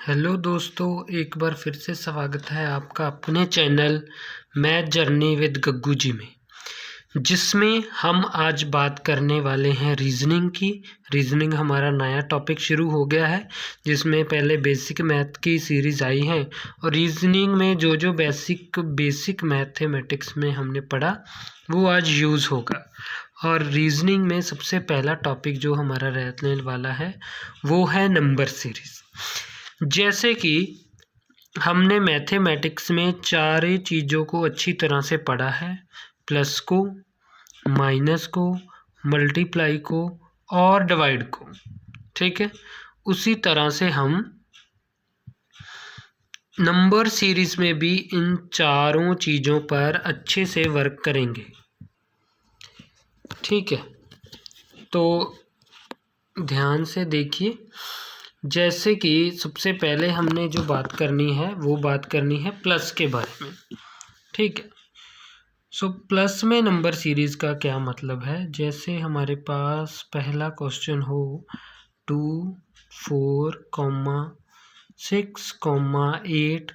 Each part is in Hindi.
हेलो दोस्तों, एक बार फिर से स्वागत है आपका अपने channel math journey with Gaggu जी में, जिसमें हम आज बात करने वाले हैं रीजनिंग की। रीजनिंग हमारा नया टॉपिक शुरू हो गया है, जिसमें पहले बेसिक मैथ की सीरीज़ आई है और रीजनिंग में जो जो बेसिक मैथमेटिक्स में हमने पढ़ा वो आज यूज़ होगा। और रीजनिंग में सबसे पहला टॉपिक जो हमारा रहने वाला है वो है नंबर सीरीज़। जैसे कि हमने मैथमेटिक्स में चार चीज़ों को अच्छी तरह से पढ़ा है, प्लस को, माइनस को, मल्टीप्लाई को और डिवाइड को। ठीक है, उसी तरह से हम नंबर सीरीज में भी इन चारों चीज़ों पर अच्छे से वर्क करेंगे। ठीक है, तो ध्यान से देखिए। जैसे कि सबसे पहले हमने जो बात करनी है वो बात करनी है प्लस के बारे में। ठीक है, सो प्लस में नंबर सीरीज़ का क्या मतलब है। जैसे हमारे पास पहला क्वेश्चन हो 2, 4, 6, 8,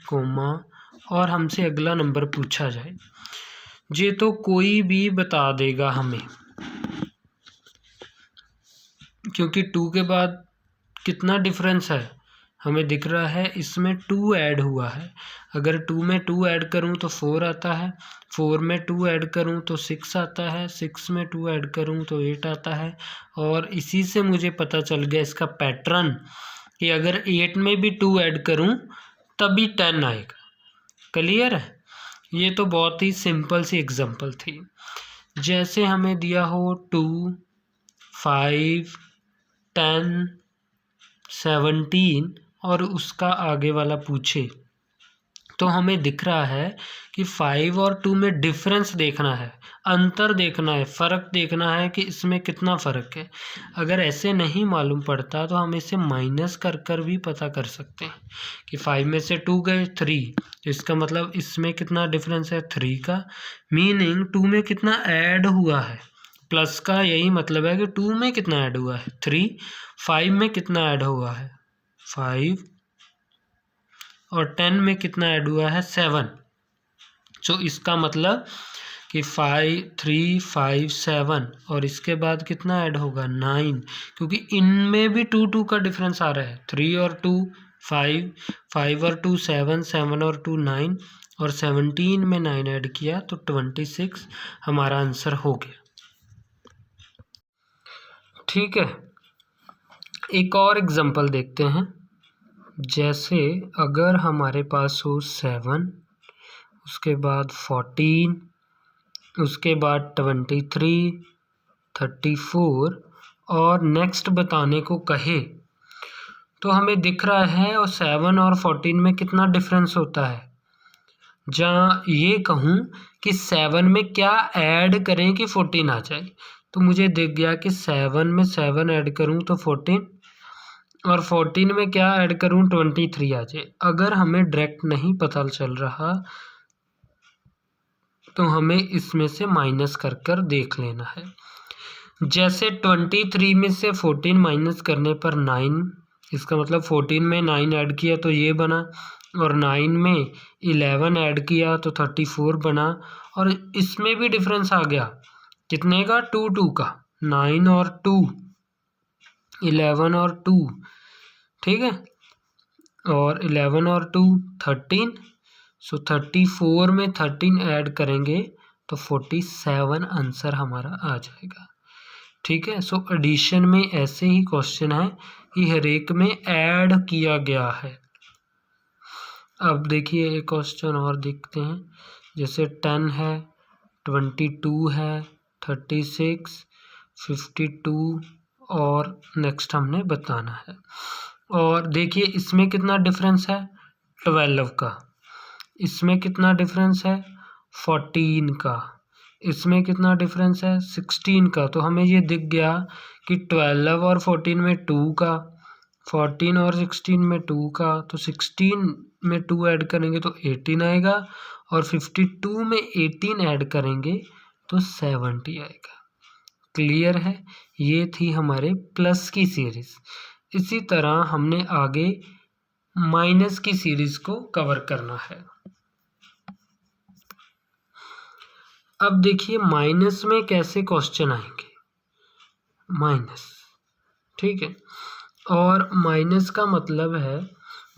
और हमसे अगला नंबर पूछा जाए, ये तो कोई भी बता देगा हमें, क्योंकि 2 के बाद कितना डिफरेंस है हमें दिख रहा है, इसमें 2 ऐड हुआ है। अगर 2 में 2 ऐड करूं तो 4 आता है, 4 में 2 ऐड करूं तो 6 आता है, 6 में 2 ऐड करूं तो 8 आता है। और इसी से मुझे पता चल गया इसका पैटर्न कि अगर 8 में भी 2 ऐड करूं तभी 10 आएगा। क्लियर है, ये तो बहुत ही सिंपल सी एग्जांपल थी। जैसे हमें दिया हो 2, 5, 10, 17 और उसका आगे वाला पूछे, तो हमें दिख रहा है कि 5 और 2 में डिफरेंस देखना है, अंतर देखना है, फ़र्क देखना है कि इसमें कितना फ़र्क है। अगर ऐसे नहीं मालूम पड़ता तो हम इसे माइनस कर कर भी पता कर सकते हैं कि 5 में से 2 गए 3, तो इसका मतलब इसमें कितना डिफरेंस है 3 का, मीनिंग 2 में कितना ऐड हुआ है। प्लस का यही मतलब है कि 2 में कितना ऐड हुआ है 3, 5 में कितना ऐड हुआ है 5, और 10 में कितना ऐड हुआ है 7। सो इसका मतलब कि 5, 3, 5, 7 और इसके बाद कितना ऐड होगा 9, क्योंकि इनमें भी 2 का डिफरेंस आ रहा है। 3 और 2 5, 5 और 2 7, 7 और 2 9, और 17 में 9 ऐड किया तो 26 हमारा आंसर हो गया। ठीक है, एक और एग्जांपल देखते हैं। जैसे अगर हमारे पास हो 7, उसके बाद 14, उसके बाद 23, 34 और नेक्स्ट बताने को कहे, तो हमें दिख रहा है और 7 और 14 में कितना डिफरेंस होता है। जहाँ ये कहूँ कि 7 में क्या ऐड करें कि 14 आ जाए, तो मुझे दिख गया कि 7 में 7 ऐड करूँ तो 14, और 14 में क्या ऐड करूँ 23 आ जाए। अगर हमें डायरेक्ट नहीं पता चल रहा तो हमें इसमें से माइनस कर कर देख लेना है। जैसे 23 में से 14 माइनस करने पर 9, इसका मतलब 14 में 9 ऐड किया तो ये बना, और 9 में 11 ऐड किया तो 34 बना, और इसमें भी डिफरेंस आ गया कितने का 2 का, 9 और 2, 11 और 2, ठीक है, और 11 और 2 13, सो 34 में 13 ऐड करेंगे तो 47 आंसर हमारा आ जाएगा। ठीक है, सो एडिशन में ऐसे ही क्वेश्चन है कि हर एक में ऐड किया गया है। अब देखिए एक क्वेश्चन और देखते हैं। जैसे 10 है, 22 है, 36, 52 और नेक्स्ट हमने बताना है। और देखिए इसमें कितना डिफरेंस है 12 का, इसमें कितना डिफरेंस है 14 का, इसमें कितना डिफरेंस है 16 का। तो हमें ये दिख गया कि 12 और 14 में 2 का, 14 और 16 में 2 का, तो 16 में 2 ऐड करेंगे तो 18 आएगा, और 52 में 18 ऐड करेंगे तो 70 आएगा। क्लियर है, ये थी हमारे प्लस की सीरीज। इसी तरह हमने आगे माइनस की सीरीज को कवर करना है। अब देखिए माइनस में कैसे क्वेश्चन आएंगे, माइनस, ठीक है। और माइनस का मतलब है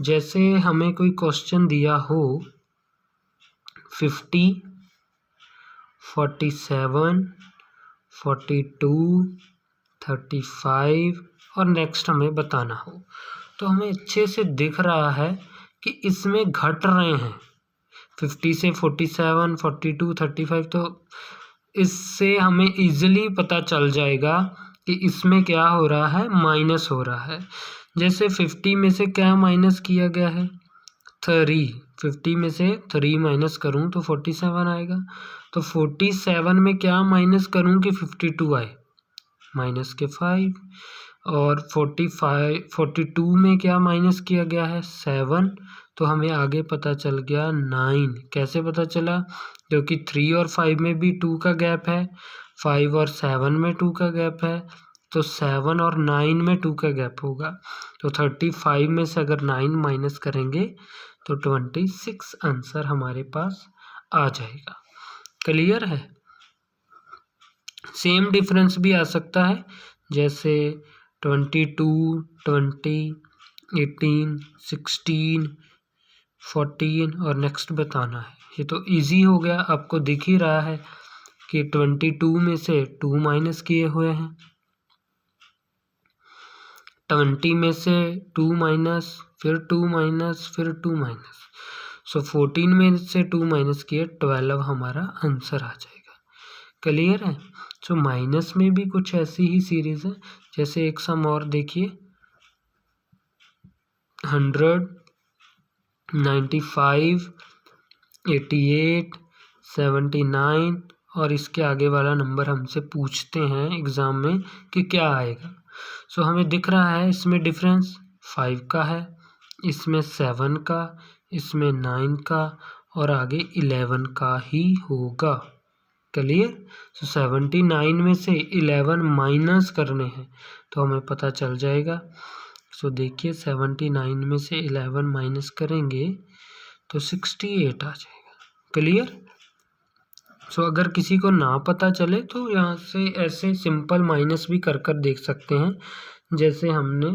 जैसे हमें कोई क्वेश्चन दिया हो 50, 47, 42, 35 और नेक्स्ट हमें बताना हो, तो हमें अच्छे से दिख रहा है कि इसमें घट रहे हैं 50 से 47, 42, 35, तो इससे हमें इजीली पता चल जाएगा कि इसमें क्या हो रहा है, माइनस हो रहा है। जैसे 50 में से क्या माइनस किया गया है, 3, 50 में से 3 माइनस करूँ तो 47 आएगा। तो 47 में क्या माइनस करूँ कि 52 आए, माइनस के 5। और 42 में क्या माइनस किया गया है, 7, तो हमें आगे पता चल गया 9। कैसे पता चला, क्योंकि 3 और 5 में भी 2 का गैप है, 5 और 7 में 2 का गैप है, तो 7 और 9 में 2 का गैप होगा। तो 35 में से अगर 9 माइनस करेंगे तो 26 आंसर हमारे पास आ जाएगा। क्लियर है। सेम डिफरेंस भी आ सकता है, जैसे 22, 20, 18, 16, 14 और नेक्स्ट बताना है। ये तो इजी हो गया, आपको दिख ही रहा है कि 22 में से 2 माइनस किए हुए हैं, 20 में से 2 माइनस, फिर 2 माइनस, फिर 2 माइनस, सो 14 में से 2 माइनस किए 12 हमारा आंसर आ जाएगा। क्लियर है। सो माइनस में भी कुछ ऐसी ही सीरीज है। जैसे एक सम और देखिए, 100, 95, 88, 79 और इसके आगे वाला नंबर हमसे पूछते हैं एग्ज़ाम में कि क्या आएगा। सो हमें दिख रहा है इसमें डिफरेंस 5 का है, इसमें 7 का, इसमें 9 का और आगे 11 का ही होगा। क्लियर। सो 79 में से 11 माइनस करने हैं तो हमें पता चल जाएगा। सो देखिए 79 में से 11 माइनस करेंगे तो 68 आ जाएगा। क्लियर। सो अगर किसी को ना पता चले तो यहाँ से ऐसे सिंपल माइनस भी कर कर देख सकते हैं, जैसे हमने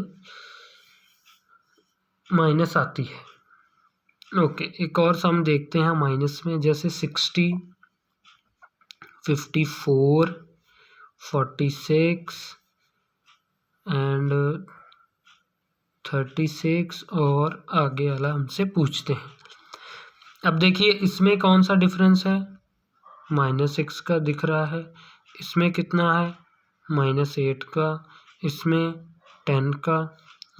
माइनस आती है। ओके, एक और सम देखते हैं माइनस में, जैसे 60, 54, 46 एंड 36 और आगे वाला हमसे पूछते हैं। अब देखिए इसमें कौन सा डिफरेंस है, -6 का दिख रहा है, इसमें कितना है, -8 का, इसमें 10 का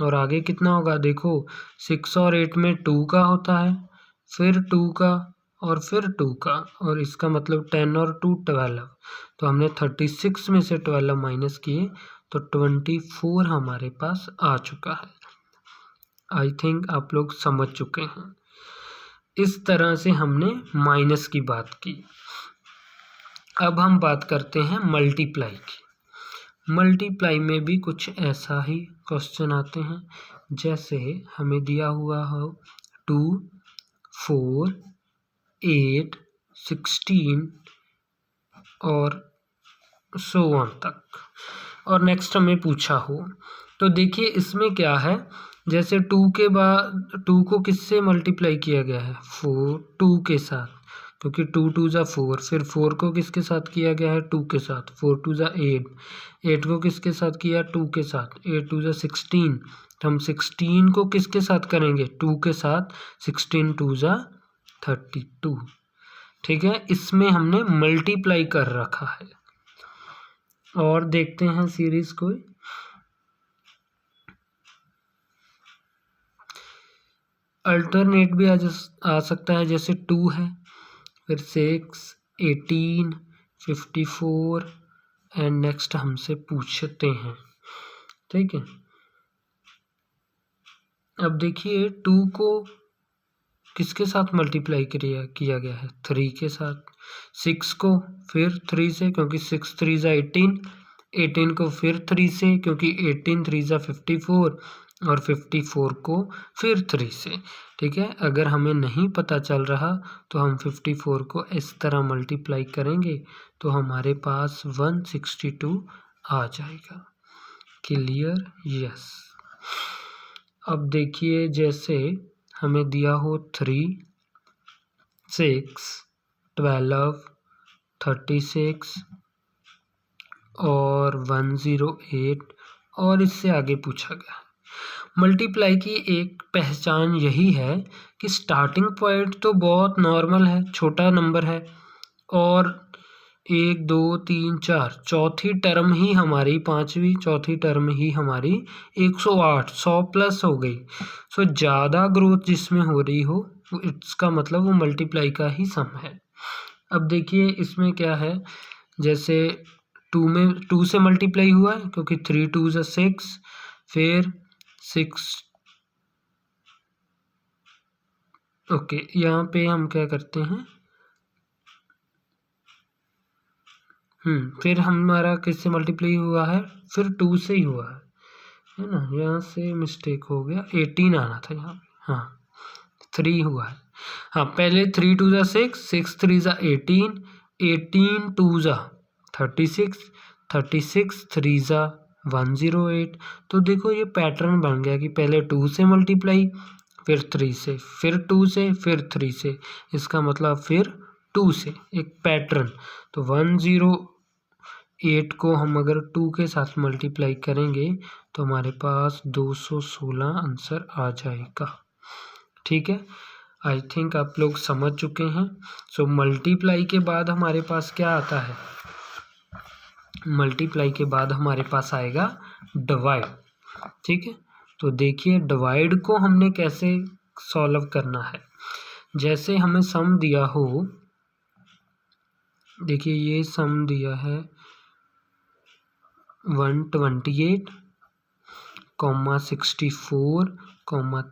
और आगे कितना होगा, देखो 6 और 8 में 2 का होता है, फिर 2 का और फिर 2 का, और इसका मतलब 10 और 2 12। तो हमने 36 में से 12 माइनस किए तो 24 हमारे पास आ चुका है। आई थिंक आप लोग समझ चुके हैं। इस तरह से हमने माइनस की बात की। अब हम बात करते हैं मल्टीप्लाई की। मल्टीप्लाई में भी कुछ ऐसा ही क्वेश्चन आते हैं, जैसे हमें दिया हुआ हो 2, 4, 8, 16 और सो ऑन तक, और नेक्स्ट हमें पूछा हो। तो देखिए इसमें क्या है, जैसे 2 के बाद 2 को किससे मल्टीप्लाई किया गया है, 2 के साथ, क्योंकि 2 2 ज़ा 4, फिर 4 को किसके साथ किया गया है, 2 के साथ, 4 2 ज़ा 8, 8 को किसके साथ किया, 2 के साथ, 8 2 ज़ा 16, तो हम 16 को किसके साथ करेंगे, 2 के साथ, 16 2 ज़ा 32। ठीक है, इसमें हमने मल्टीप्लाई कर रखा है। और देखते हैं सीरीज कोई, अल्टरनेट भी आ सकता है, जैसे 2 है, फिर 6, 18, 54 एंड नेक्स्ट हमसे पूछते हैं। ठीक है, अब देखिए 2 को किसके साथ मल्टीप्लाई किया गया है, 3 के साथ, 6 को फिर 3 से, क्योंकि 6 3 ज़ा 18, 18 को फिर 3 से, क्योंकि 18 3 ज़ा 54, और 54 को फिर 3 से। ठीक है, अगर हमें नहीं पता चल रहा तो हम 54 को इस तरह मल्टीप्लाई करेंगे तो हमारे पास 162 आ जाएगा। क्लियर? यस। अब देखिए, जैसे हमें दिया हो 3, 6, 12, 36 और 108 और इससे आगे पूछा गया। मल्टीप्लाई की एक पहचान यही है कि स्टार्टिंग पॉइंट तो बहुत नॉर्मल है, छोटा नंबर है, और 1 2 3 4 चौथी टर्म ही हमारी, पांचवी चौथी टर्म ही हमारी 108 100 प्लस हो गई। सो ज़्यादा ग्रोथ जिसमें हो रही हो इसका मतलब वो मल्टीप्लाई का ही सम है। अब देखिए इसमें क्या है, जैसे 2 से मल्टीप्लाई हुआ है क्योंकि 3 2 6, फिर 6। ओके, यहाँ पे हम क्या करते हैं, फिर हमारा किससे मल्टीप्लाई हुआ है, फिर 2 से ही हुआ है ना। यहाँ से मिस्टेक हो गया, 18 आना था यहाँ पे। हाँ, 3 हुआ है। हाँ, पहले 3 2 6, 6 3 18, 18 2 36, 36 3 108। तो देखो ये पैटर्न बन गया कि पहले 2 से मल्टीप्लाई, फिर 3 से, फिर 2 से, फिर 3 से। इसका मतलब फिर 2 से, एक पैटर्न। तो 108 को हम अगर 2 के साथ मल्टीप्लाई करेंगे तो हमारे पास 216 आंसर आ जाएगा। ठीक है, आई थिंक आप लोग समझ चुके हैं। सो मल्टीप्लाई के बाद हमारे पास क्या आता है, मल्टीप्लाई के बाद हमारे पास आएगा डिवाइड। ठीक है, तो देखिए डिवाइड को हमने कैसे सॉल्व करना है। जैसे हमें सम दिया हो, देखिए ये सम दिया है 128, 64,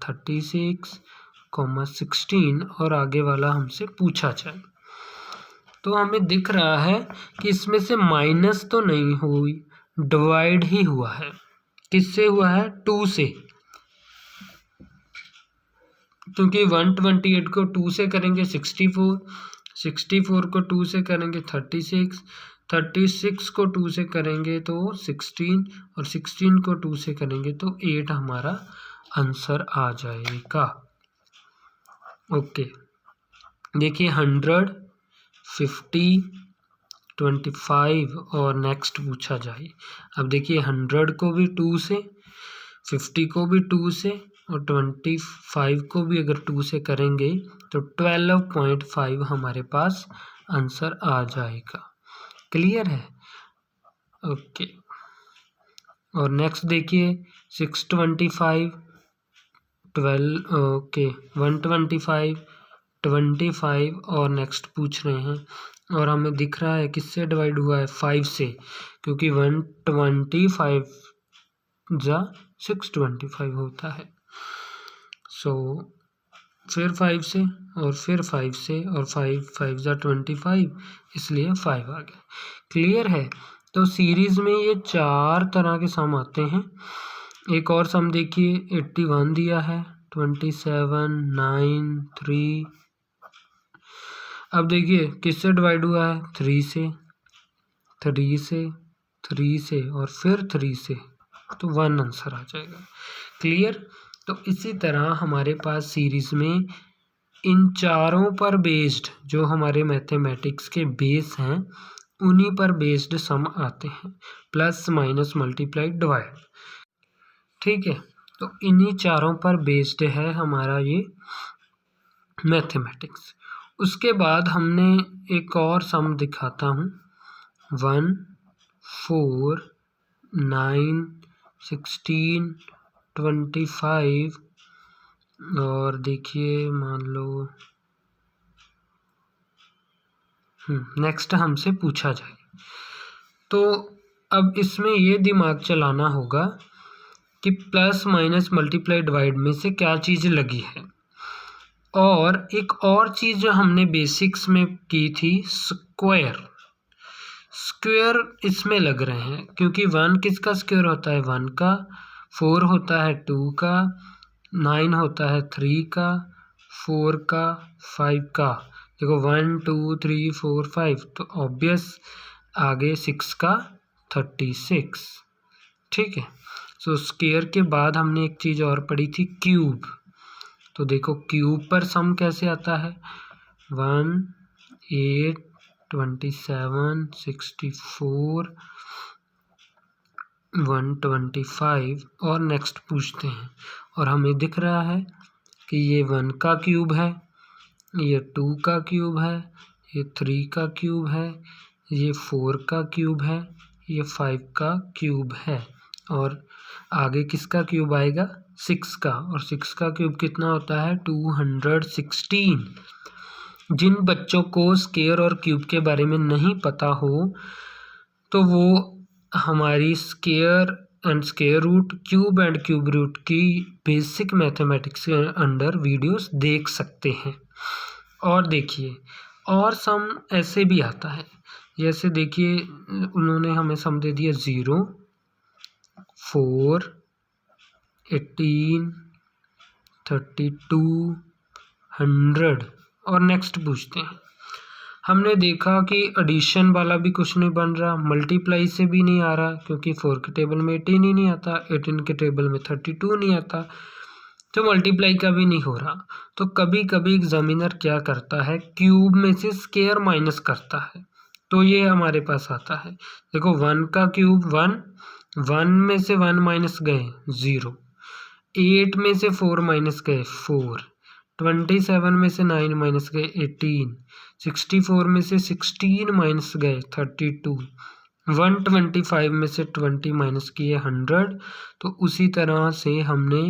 36, 16 और आगे वाला हमसे पूछा जाए। तो हमें दिख रहा है कि इसमें से माइनस तो नहीं हुई, डिवाइड ही हुआ है। किससे हुआ है, 2 से, क्योंकि 128 को 2 से करेंगे 64, 64 को 2 से करेंगे 36, 36 को 2 से करेंगे तो 16 और 16 को 2 से करेंगे तो 8 हमारा आंसर आ जाएगा। ओके, देखिए 100, 50, 25 और नेक्स्ट पूछा जाए। अब देखिए 100 को भी 2 से, 50 को भी 2 से और 25 को भी अगर 2 से करेंगे तो 12.5 हमारे पास आंसर आ जाएगा। क्लियर है? ओके, और नेक्स्ट देखिए 625, 12, ओके 125, 25 और नेक्स्ट पूछ रहे हैं, और हमें दिख रहा है किससे डिवाइड हुआ है, 5 से, क्योंकि 125 जा 625 होता है। सो फिर 5 से और फिर 5 से और 5 5 जा 25, इसलिए 5 आ गया। क्लियर है? तो सीरीज में ये 4 तरह के सम आते हैं। एक और सम देखिए 81 दिया है, 27, 9, 3। अब देखिए किससे डिवाइड हुआ है, 3 से, 3 से, 3 से और फिर 3 से, तो 1 आंसर आ जाएगा। क्लियर? तो इसी तरह हमारे पास सीरीज में इन चारों पर बेस्ड, जो हमारे मैथमेटिक्स के बेस हैं, उन्हीं पर बेस्ड सम आते हैं, प्लस माइनस मल्टीप्लाई डिवाइड। ठीक है, तो इन्हीं चारों पर बेस्ड है हमारा ये मैथमेटिक्स। उसके बाद हमने एक और सम दिखाता हूँ, 1, 4, 9, 16, 25 और देखिए मान लो नेक्स्ट हमसे पूछा जाए। तो अब इसमें ये दिमाग चलाना होगा कि प्लस माइनस मल्टीप्लाई डिवाइड में से क्या चीज़ लगी है। और एक और चीज़ जो हमने बेसिक्स में की थी, स्क्वायर। स्क्वायर इसमें लग रहे हैं क्योंकि 1 किसका स्क्वायर होता है, 1 का, 4 होता है 2 का, 9 होता है 3 का, 4 का, 5 का। देखो 1 2 3 4 5, तो ऑब्वियस आगे 6 का 36। ठीक है। सो स्क्वायर के बाद हमने एक चीज़ और पढ़ी थी, क्यूब। तो देखो क्यूब पर सम कैसे आता है, 1 8 27 64 125। और नेक्स्ट पूछते हैं, और हमें दिख रहा है कि ये 1 का क्यूब है, ये 2 का क्यूब है, ये 3 का क्यूब है, ये 4 का क्यूब है, ये 5 का क्यूब है, और आगे किसका क्यूब आएगा, 6 का। और 6 का क्यूब कितना होता है, 216। जिन बच्चों को स्क्वायर और क्यूब के बारे में नहीं पता हो तो वो हमारी square and square root, cube and cube root की बेसिक मैथमेटिक्स के अंडर वीडियोस देख सकते हैं। और देखिए, और सम ऐसे भी आता है, जैसे देखिए उन्होंने हमें सम दे दिया 0 4 18 32 100। और नेक्स्ट पूछते हैं, हमने देखा कि एडिशन वाला भी कुछ नहीं बन रहा, मल्टीप्लाई से भी नहीं आ रहा, क्योंकि 4 के टेबल में 18 ही नहीं आता, 18 के टेबल में 32 नहीं आता, तो मल्टीप्लाई का भी नहीं हो रहा। तो कभी कभी एग्जामिनर क्या करता है, क्यूब में से स्क्वायर माइनस करता है, तो ये हमारे पास आता है। देखो 1 का क्यूब 1, 1 में से 1 माइनस गए 0, 8 में से 4 माइनस गए 4, 27 में से 9 माइनस गए 18, 64 में से 16 माइनस गए 32, 125 में से 20 माइनस किए 100। तो उसी तरह से हमने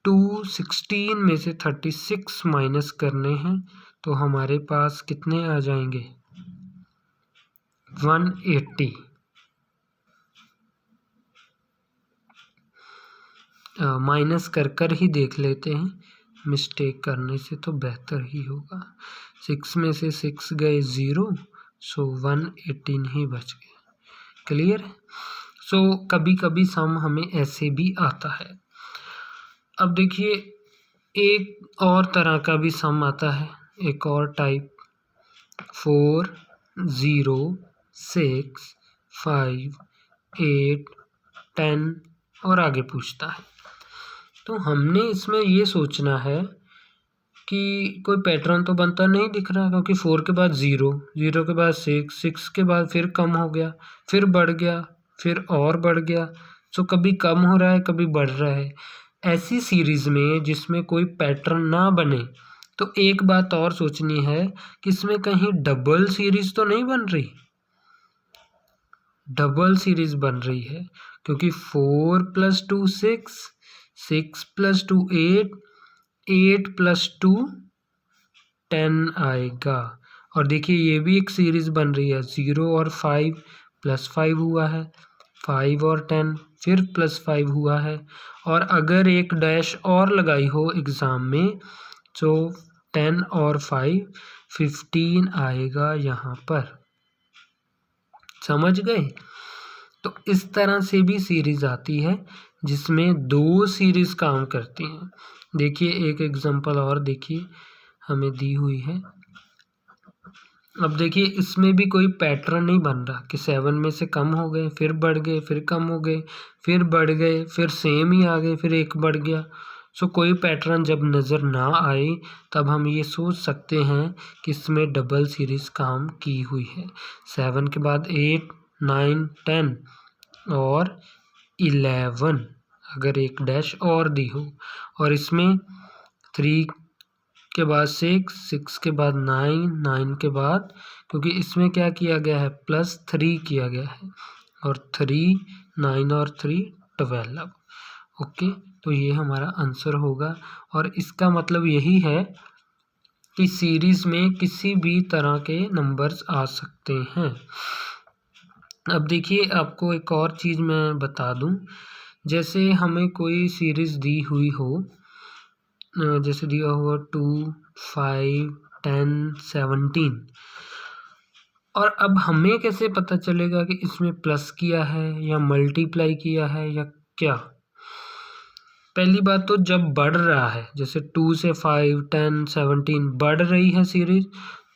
216 में से 36 माइनस करने हैं, तो हमारे पास कितने आ जाएंगे, 180। माइनस कर ही देख लेते हैं, मिस्टेक करने से तो बेहतर ही होगा। 6 में से 6 गए 0, सो 118 ही बच गए। क्लियर। सो कभी कभी सम हमें ऐसे भी आता है। अब देखिए एक और तरह का भी सम आता है, एक और टाइप, 4 0 6 5 8 10 और आगे पूछता है। तो हमने इसमें ये सोचना है कि कोई पैटर्न तो बनता नहीं दिख रहा, क्योंकि 4 के बाद 0, 0 के बाद 6, 6 के बाद फिर कम हो गया, फिर बढ़ गया, फिर और बढ़ गया। सो कभी कम हो रहा है, कभी बढ़ रहा है। ऐसी सीरीज़ में जिसमें कोई पैटर्न ना बने, तो एक बात और सोचनी है कि इसमें कहीं डबल सीरीज़ तो नहीं बन रही। डबल सीरीज़ बन रही है, क्योंकि 4 + 2 6, 6 + 2 8, 8 + 2 10 आएगा। और देखिए ये भी एक सीरीज़ बन रही है, 0 और 5 +5 हुआ है, 5 और 10 फिर +5 हुआ है। और अगर एक डैश और लगाई हो एग्ज़ाम में, तो 10 और 5 15 आएगा यहाँ पर। समझ गए। तो इस तरह से भी सीरीज़ आती है जिसमें 2 सीरीज़ काम करती हैं। देखिए एक एग्जांपल और देखिए हमें दी हुई है। अब देखिए इसमें भी कोई पैटर्न नहीं बन रहा कि 7 में से कम हो गए, फिर बढ़ गए, फिर कम हो गए, फिर बढ़ गए, फिर सेम ही आ गए, फिर 1 बढ़ गया। सो कोई पैटर्न जब नज़र ना आए तब हम ये सोच सकते हैं कि इसमें डबल सीरीज़ काम की हुई है। 7 के बाद 8 9 10 और 11 अगर एक डैश और दी हो, और इसमें 3 के बाद 6, 6 के बाद 9, 9 के बाद, क्योंकि इसमें क्या किया गया है, +3 किया गया है, और 3 9 और 3 12। ओके, तो ये हमारा आंसर होगा। और इसका मतलब यही है कि सीरीज़ में किसी भी तरह के नंबर्स आ सकते हैं। अब देखिए आपको एक और चीज़ मैं बता दूं, जैसे हमें कोई सीरीज़ दी हुई हो, जैसे दिया हुआ 2 5 10 17, और अब हमें कैसे पता चलेगा कि इसमें प्लस किया है या मल्टीप्लाई किया है या क्या। पहली बात तो जब बढ़ रहा है, जैसे 2 से 5, 10, 17 बढ़ रही है सीरीज,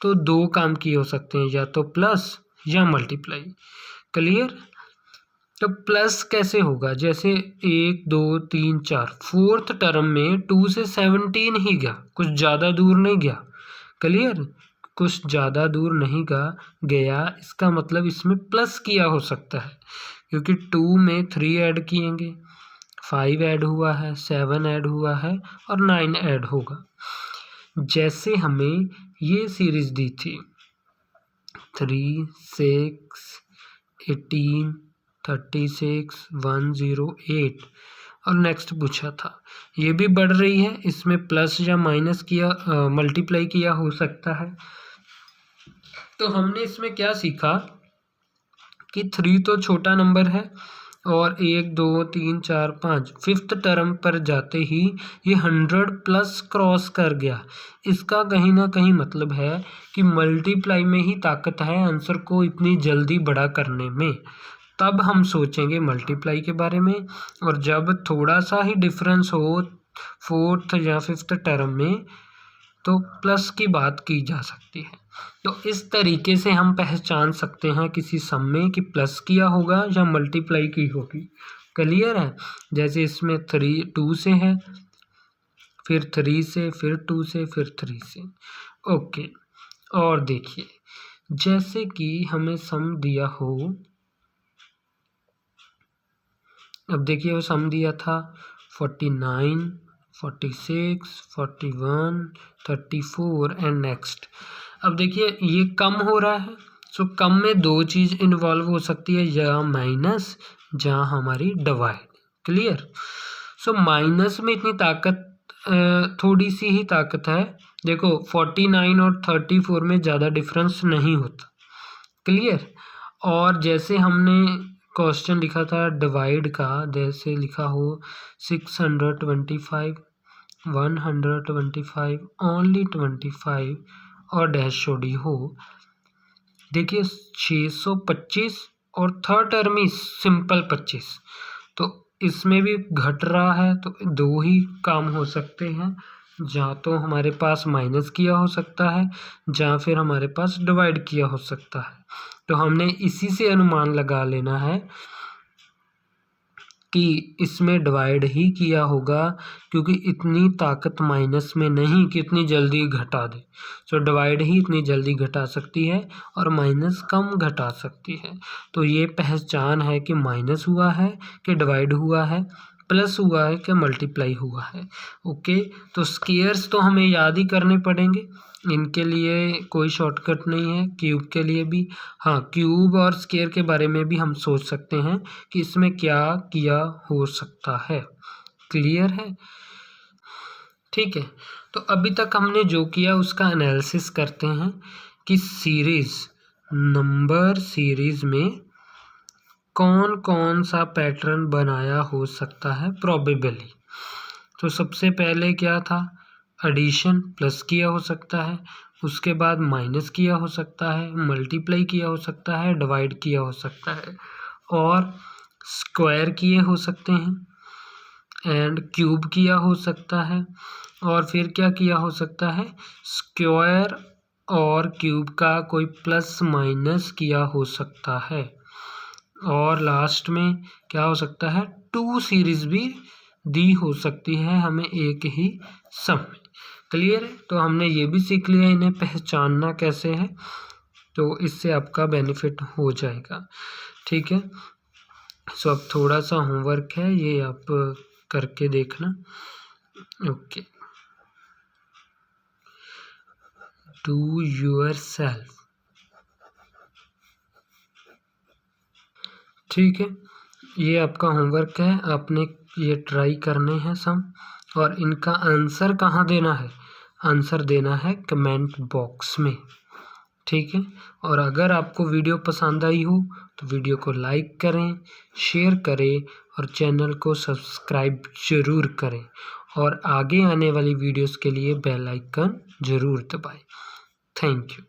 तो दो काम किए हो सकते हैं, या तो प्लस या मल्टीप्लाई। क्लियर? तो प्लस कैसे होगा? जैसे 1, 2, 3, 4 फोर्थ टर्म में 2 से 17 ही गया, कुछ ज़्यादा दूर नहीं गया। क्लियर? कुछ ज़्यादा दूर नहीं गया, इसका मतलब इसमें प्लस किया हो सकता है, क्योंकि 2 में 3 ऐड किएंगे, 5 ऐड हुआ है, 7 ऐड हुआ है और 9 ऐड होगा। जैसे हमें ये सीरीज दी थी 3, 6, 18, 36, 108 और नेक्स्ट पूछा था, ये भी बढ़ रही है, इसमें प्लस या माइनस किया, मल्टीप्लाई किया हो सकता है। तो हमने इसमें क्या सीखा कि 3 तो छोटा नंबर है और 1, 2, 3, 4, 5 फिफ्थ टर्म पर जाते ही ये 100 प्लस क्रॉस कर गया। इसका कहीं ना कहीं मतलब है कि मल्टीप्लाई में ही ताकत है आंसर को इतनी जल्दी बड़ा करने में। तब हम सोचेंगे मल्टीप्लाई के बारे में, और जब थोड़ा सा ही डिफरेंस हो फोर्थ या फिफ्थ टर्म में तो प्लस की बात की जा सकती है। तो इस तरीके से हम पहचान सकते हैं किसी सम में कि प्लस किया होगा या मल्टीप्लाई की होगी। क्लियर है? जैसे इसमें 2 से है, फिर 3 से, फिर 2 से, फिर 3 से। ओके, और देखिए जैसे कि हमें सम दिया हो, अब देखिए वो सम दिया था 49, 46, 41, 34 एंड नेक्स्ट। अब देखिए ये कम हो रहा है, सो कम में दो चीज़ इन्वॉल्व हो सकती है, या माइनस जहाँ हमारी डिवाइड। क्लियर? सो माइनस में इतनी ताकत, थोड़ी सी ही ताकत है। देखो 49 और 34 में ज़्यादा डिफरेंस नहीं होता। क्लियर? और जैसे हमने क्वेश्चन लिखा था डिवाइड का, जैसे लिखा हो 625, 125, ओनली 25 और डैश छोड़ी हो, देखिए 625 और थर्ड टर्म ही सिंपल 25, तो इसमें भी घट रहा है। तो दो ही काम हो सकते हैं, जहाँ तो हमारे पास माइनस किया हो सकता है, जहाँ फिर हमारे पास डिवाइड किया हो सकता है। तो हमने इसी से अनुमान लगा लेना है कि इसमें डिवाइड ही किया होगा, क्योंकि इतनी ताकत माइनस में नहीं कि इतनी जल्दी घटा दे। सो डिवाइड ही इतनी जल्दी घटा सकती है और माइनस कम घटा सकती है। तो ये पहचान है कि माइनस हुआ है कि डिवाइड हुआ है, प्लस हुआ है कि मल्टीप्लाई हुआ है। ओके, तो स्क्वायर्स तो हमें याद ही करने पड़ेंगे, इनके लिए कोई शॉर्टकट नहीं है। क्यूब के लिए भी, हाँ, क्यूब और स्क्वायर के बारे में भी हम सोच सकते हैं कि इसमें क्या किया हो सकता है। क्लियर है? ठीक है, तो अभी तक हमने जो किया उसका एनालिसिस करते हैं कि सीरीज, नंबर सीरीज में कौन कौन सा पैटर्न बनाया हो सकता है प्रोबेबली। तो सबसे पहले क्या था? एडिशन, प्लस किया हो सकता है, उसके बाद माइनस किया हो सकता है, मल्टीप्लाई किया हो सकता है, डिवाइड किया हो सकता है, और स्क्वायर किए हो सकते हैं, एंड क्यूब किया हो सकता है, और फिर क्या किया हो सकता है? स्क्वायर और क्यूब का कोई प्लस माइनस किया हो सकता है, और लास्ट में क्या हो सकता है? 2 सीरीज भी दी हो सकती है हमें एक ही सम में। क्लियर है? तो हमने ये भी सीख लिया इन्हें पहचानना कैसे है, तो इससे आपका बेनिफिट हो जाएगा। ठीक है, सो अब थोड़ा सा होमवर्क है, ये आप करके देखना। Okay, do yourself. ठीक है, ये आपका होमवर्क है, आपने ये ट्राई करने हैं सम, और इनका आंसर कहाँ देना है? आंसर देना है कमेंट बॉक्स में। ठीक है, और अगर आपको वीडियो पसंद आई हो तो वीडियो को लाइक करें, शेयर करें और चैनल को सब्सक्राइब ज़रूर करें, और आगे आने वाली वीडियोस के लिए बेल आइकन ज़रूर दबाएं। Thank you.